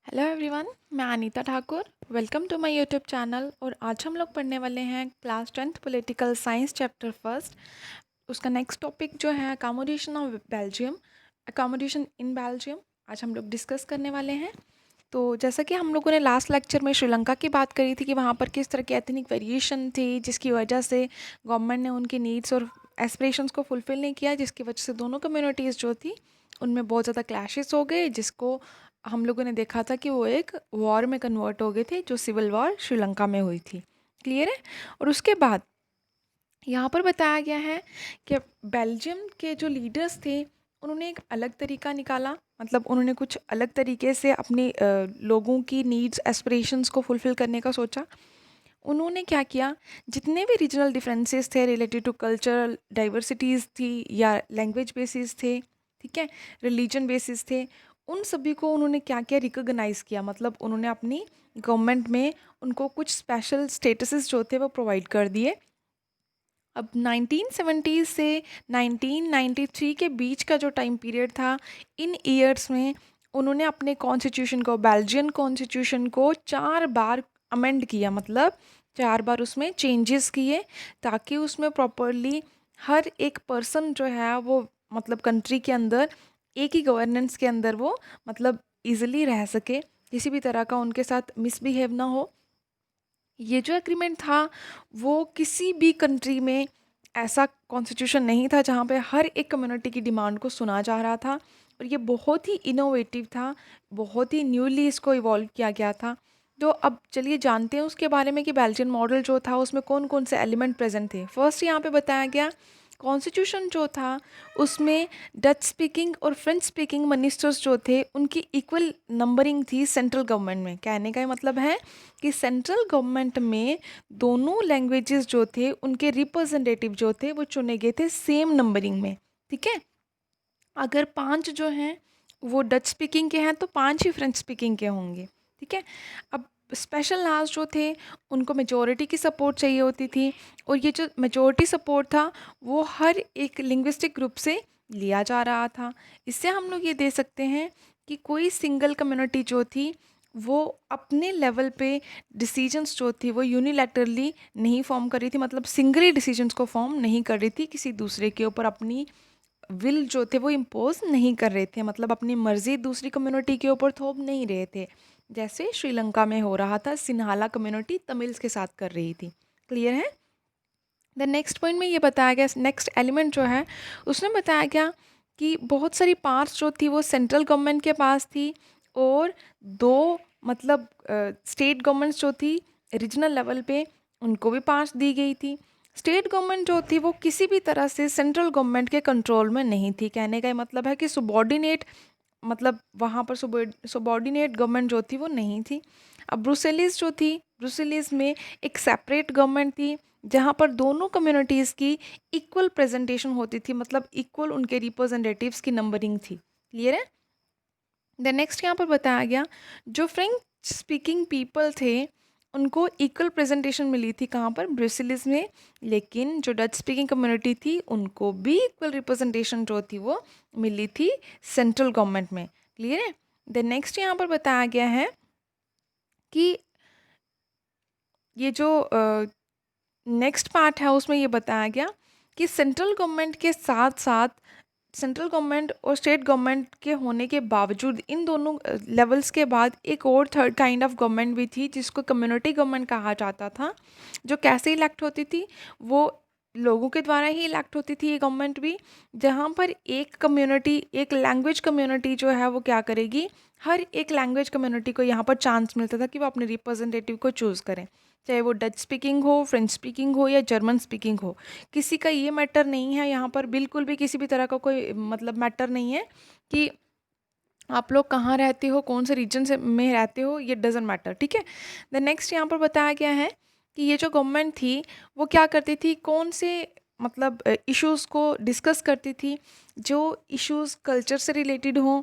Hello everyone, मैं Anita Thakur. Welcome to my YouTube channel. और आज हम लोग पढ़ने वाले हैं class 10th political science chapter first. उसका नेक्स्ट टॉपिक जो है accommodation of Belgium, accommodation in Belgium, आज हम लोग डिस्कस करने वाले हैं। तो जैसा कि हम लोगों ने लास्ट लेक्चर में श्रीलंका की बात करी थी कि वहाँ पर किस तरह की एथनिक वेरिएशन थी, जिसकी वजह से गवर्नमेंट ने उनकी नीड्स और एस्पिरेशंस को फुलफ़िल नहीं किया, जिसकी वजह से दोनों कम्युनिटीज़ जो थी उनमें बहुत ज़्यादा क्लैशेस हो गए, जिसको हम लोगों ने देखा था कि वो एक वॉर में कन्वर्ट हो गए थे, जो सिविल वॉर श्रीलंका में हुई थी। क्लियर है। और उसके बाद यहाँ पर बताया गया है कि बेल्जियम के जो लीडर्स थे उन्होंने एक अलग तरीका निकाला, मतलब उन्होंने कुछ अलग तरीके से अपने लोगों की नीड्स एस्पिरेशंस को फुलफ़िल करने का सोचा। उन्होंने क्या किया, जितने भी रीजनल डिफरेंसेस थे रिलेटेड टू कल्चरल डाइवर्सिटीज़ थी या लैंग्वेज बेसिस थे, ठीक है, रिलीजन बेसिस थे, उन सभी को उन्होंने क्या किया, रिकॉग्नाइज़ किया। मतलब उन्होंने अपनी गवर्नमेंट में उनको कुछ स्पेशल स्टेटसेस जो थे वो प्रोवाइड कर दिए। अब 1970 से 1993 के बीच का जो टाइम पीरियड था, इन ईयर्स में उन्होंने अपने कॉन्स्टिट्यूशन को, बेल्जियन कॉन्स्टिट्यूशन को 4 बार अमेंड किया, मतलब 4 बार उसमें चेंजेस किए, ताकि उसमें प्रॉपरली हर एक पर्सन जो है वो, मतलब कंट्री के अंदर एक ही गवर्नेंस के अंदर वो, मतलब इजीली रह सके, किसी भी तरह का उनके साथ मिसबिहेव ना हो। ये जो एग्रीमेंट था वो किसी भी कंट्री में ऐसा कॉन्स्टिट्यूशन नहीं था जहाँ पे हर एक कम्युनिटी की डिमांड को सुना जा रहा था। और ये बहुत ही इनोवेटिव था, बहुत ही न्यूली इसको इवॉल्व किया गया था। तो अब चलिए जानते हैं उसके बारे में कि बेल्जियन मॉडल जो था उसमें कौन कौन से एलिमेंट प्रेजेंट थे। फर्स्ट यहाँ पे बताया गया, कॉन्स्टिट्यूशन जो था उसमें डच स्पीकिंग और फ्रेंच स्पीकिंग मिनिस्टर्स जो थे उनकी इक्वल नंबरिंग थी सेंट्रल गवर्नमेंट में। कहने का ये मतलब है कि सेंट्रल गवर्नमेंट में दोनों लैंग्वेजेस जो थे उनके रिप्रेजेंटेटिव जो थे वो चुने गए थे सेम नंबरिंग में, ठीक है। अगर 5 जो हैं वो डच स्पीकिंग के हैं तो 5 ही फ्रेंच स्पीकिंग के होंगे, ठीक है। अब स्पेशल लाज जो थे उनको मेजोरिटी की सपोर्ट चाहिए होती थी, और ये जो मेजोरिटी सपोर्ट था वो हर एक लिंग्विस्टिक ग्रुप से लिया जा रहा था। इससे हम लोग ये दे सकते हैं कि कोई सिंगल कम्युनिटी जो थी वो अपने लेवल पे डिसीजंस जो थी वो यूनिलैटरली नहीं फॉर्म कर रही थी, मतलब सिंगली डिसीजंस को फॉर्म नहीं कर रही थी, किसी दूसरे के ऊपर अपनी विल जो थे वो इम्पोज नहीं कर रहे थे, मतलब अपनी मर्जी दूसरी कम्युनिटी के ऊपर थोप नहीं रहे थे, जैसे श्रीलंका में हो रहा था, सिन्हाला कम्युनिटी तमिल्स के साथ कर रही थी। क्लियर है। द नेक्स्ट पॉइंट में ये बताया गया, नेक्स्ट एलिमेंट जो है उसमें बताया गया कि बहुत सारी पार्ट्स जो थी वो सेंट्रल गवर्नमेंट के पास थी, और दो, मतलब स्टेट गवर्नमेंट्स जो थी रीजनल लेवल पे उनको भी पार्ट्स दी गई थी। स्टेट गवर्नमेंट जो थी वो किसी भी तरह से सेंट्रल गवर्नमेंट के कंट्रोल में नहीं थी। कहने का ये मतलब है कि सुबॉर्डिनेट, मतलब वहाँ पर सुबॉर्डिनेट गवर्नमेंट जो थी वो नहीं थी। अब ब्रुसेलिस जो थी, ब्रुसेलिस में एक सेपरेट गवर्नमेंट थी जहाँ पर दोनों कम्युनिटीज़ की इक्वल प्रेजेंटेशन होती थी, मतलब इक्वल उनके रिप्रेजेंटेटिव्स की नंबरिंग थी। क्लियर है। द नेक्स्ट यहाँ पर बताया गया, जो फ्रेंच स्पीकिंग पीपल थे उनको इक्वल प्रेजेंटेशन मिली थी, कहाँ पर, ब्रुसेलिस में। लेकिन जो डच स्पीकिंग कम्युनिटी थी उनको भी इक्वल रिप्रेजेंटेशन जो थी वो मिली थी सेंट्रल गवर्नमेंट में। क्लियर है। द नेक्स्ट यहाँ पर बताया गया है कि ये जो नेक्स्ट पार्ट है उसमें ये बताया गया कि सेंट्रल गवर्नमेंट के साथ साथ सेंट्रल गवर्नमेंट और स्टेट गवर्नमेंट के होने के बावजूद इन दोनों लेवल्स के बाद एक और थर्ड काइंड ऑफ गवर्नमेंट भी थी, जिसको कम्युनिटी गवर्नमेंट कहा जाता था, जो कैसे इलेक्ट होती थी, वो लोगों के द्वारा ही इलेक्ट होती थी ये गवर्नमेंट भी, जहाँ पर एक कम्युनिटी, एक लैंग्वेज कम्युनिटी जो है वो क्या करेगी, हर एक लैंग्वेज कम्युनिटी को यहाँ पर चांस मिलता था कि वो अपने रिप्रेजेंटेटिव को चूज़ करें, चाहे वो डच स्पीकिंग हो, फ्रेंच स्पीकिंग हो या जर्मन स्पीकिंग हो। किसी का ये मैटर नहीं है यहाँ पर, बिल्कुल भी किसी भी तरह का कोई मतलब मैटर नहीं है कि आप लोग कहाँ रहते हो, कौन से रीजन से में रहते हो, ये डजेंट मैटर, ठीक है। द नेक्स्ट यहाँ पर बताया गया है कि ये जो गवर्नमेंट थी वो क्या करती थी, कौन से मतलब इश्यूज़ को डिस्कस करती थी, जो इश्यूज़ कल्चर से रिलेटेड हों,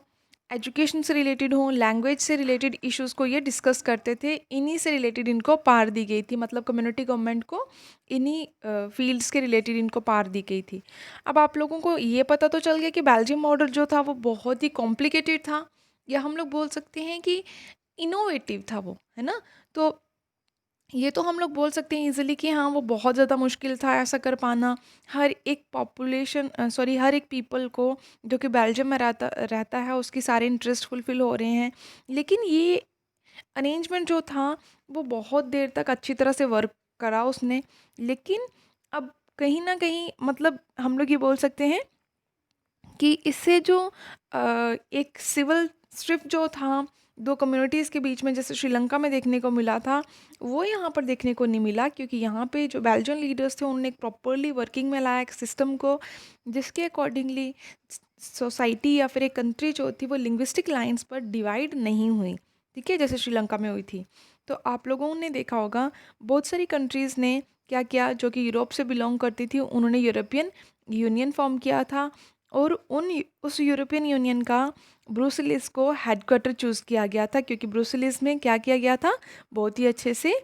एजुकेशन से रिलेटेड हों, लैंग्वेज से रिलेटेड इश्यूज़ को ये डिस्कस करते थे। इन्हीं से रिलेटेड इनको पावर दी गई थी, मतलब कम्युनिटी गवर्नमेंट को इन्हीं फील्ड्स के रिलेटेड इनको पावर दी गई थी। अब आप लोगों को ये पता तो चल गया कि बेल्जियम मॉडल जो था वो बहुत ही कॉम्प्लिकेटेड था, या हम लोग बोल सकते हैं कि इनोवेटिव था वो, है ना? तो ये तो हम लोग बोल सकते हैं इजीली कि हाँ वो बहुत ज़्यादा मुश्किल था ऐसा कर पाना। हर एक हर एक पीपल को जो कि बेल्जियम में रहता रहता है उसकी सारे इंटरेस्ट फुलफिल हो रहे हैं। लेकिन ये अरेंजमेंट जो था वो बहुत देर तक अच्छी तरह से वर्क करा उसने। लेकिन अब कहीं ना कहीं मतलब हम लोग ये बोल सकते हैं कि इससे जो एक सिविल स्ट्रिप जो था दो कम्युनिटीज़ के बीच में जैसे श्रीलंका में देखने को मिला था, वो यहाँ पर देखने को नहीं मिला, क्योंकि यहाँ पे जो बेल्जियन लीडर्स थे उन्होंने एक प्रॉपरली वर्किंग में लाया एक सिस्टम को, जिसके अकॉर्डिंगली सोसाइटी या फिर एक कंट्री जो थी वो लिंग्विस्टिक लाइंस पर डिवाइड नहीं हुई। ठीक है, जैसे श्रीलंका में हुई थी। तो आप लोगों ने देखा होगा बहुत सारी कंट्रीज़ ने क्या किया, जो कि यूरोप से बिलोंग करती थी, उन्होंने यूरोपियन यूनियन फॉर्म किया था। और उस यूरोपियन यूनियन का ब्रुसेलिस को हेडक्वार्टर चूज़ किया गया था, क्योंकि ब्रुसेलिस में क्या किया गया था, बहुत ही अच्छे से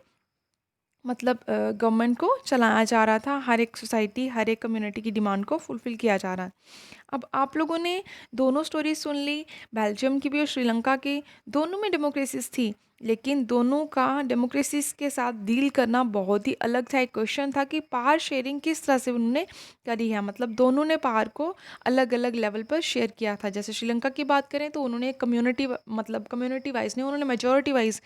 मतलब गवर्नमेंट को चलाया जा रहा था, हर एक सोसाइटी हर एक कम्युनिटी की डिमांड को फुलफ़िल किया जा रहा है। अब आप लोगों ने दोनों स्टोरी सुन ली, बेल्जियम की भी और श्रीलंका की, दोनों में डेमोक्रेसीज थी। लेकिन दोनों का डेमोक्रेसीज के साथ डील करना बहुत ही अलग था। एक क्वेश्चन था कि पावर शेयरिंग किस तरह से उन्होंने करी है, मतलब दोनों ने पावर को अलग अलग लेवल पर शेयर किया था। जैसे श्रीलंका की बात करें तो उन्होंने कम्युनिटी मतलब कम्युनिटी वाइज नहीं, उन्होंने मेजोरिटी वाइज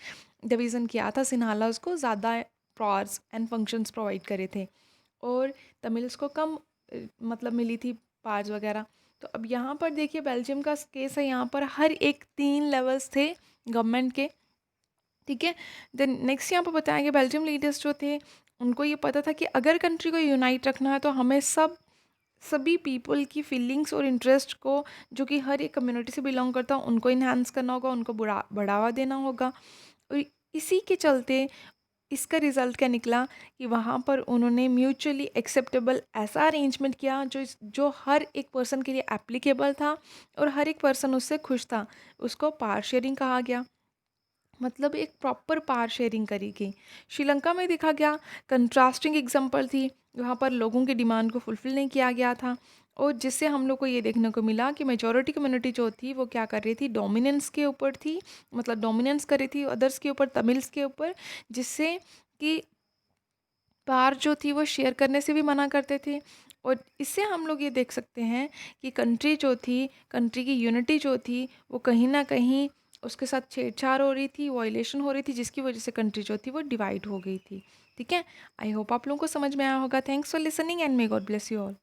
डिवीज़न किया था। सिन्हाला उसको ज़्यादा पावर्स एंड फंक्शंस प्रोवाइड करे थे, और तमिल्स को कम मतलब मिली थी पार्स वगैरह। तो अब यहाँ पर देखिए बेल्जियम का केस है, यहाँ पर हर एक 3 लेवल्स थे गवर्नमेंट के। ठीक है। देन नेक्स्ट यहाँ पर बताया गया बेल्जियम लीडर्स जो थे उनको ये पता था कि अगर कंट्री को यूनाइट रखना है तो हमें सभी पीपल की फीलिंग्स और इंटरेस्ट को, जो कि हर एक कम्युनिटी से बिलोंग करता है, उनको इन्हांस करना होगा, उनको बढ़ावा देना होगा। और इसी के चलते इसका रिज़ल्ट क्या निकला कि वहाँ पर उन्होंने म्यूचुअली एक्सेप्टेबल ऐसा अरेंजमेंट किया जो हर एक पर्सन के लिए एप्लीकेबल था और हर एक पर्सन उससे खुश था। उसको पावर शेयरिंग कहा गया, मतलब एक प्रॉपर पावर शेयरिंग करी गई। श्रीलंका में देखा गया कंट्रास्टिंग एग्जांपल थी, वहाँ पर लोगों की डिमांड को फुलफ़िल नहीं किया गया था, और जिससे हम लोग को ये देखने को मिला कि मेजॉरिटी कम्युनिटी जो थी वो क्या कर रही थी, डोमिनेंस के ऊपर थी, मतलब डोमिनेंस कर रही थी अदर्स के ऊपर, तमिल्स के ऊपर, जिससे कि पावर जो थी वो शेयर करने से भी मना करते थे। और इससे हम लोग ये देख सकते हैं कि कंट्री की यूनिटी जो थी वो कहीं ना कहीं उसके साथ छेड़छाड़ हो रही थी, वायलेशन हो रही थी, जिसकी वजह से कंट्री जो थी वो डिवाइड हो गई थी। ठीक है, आई होप आप लोगों को समझ में आया होगा। Thanks for listening and may God bless you all.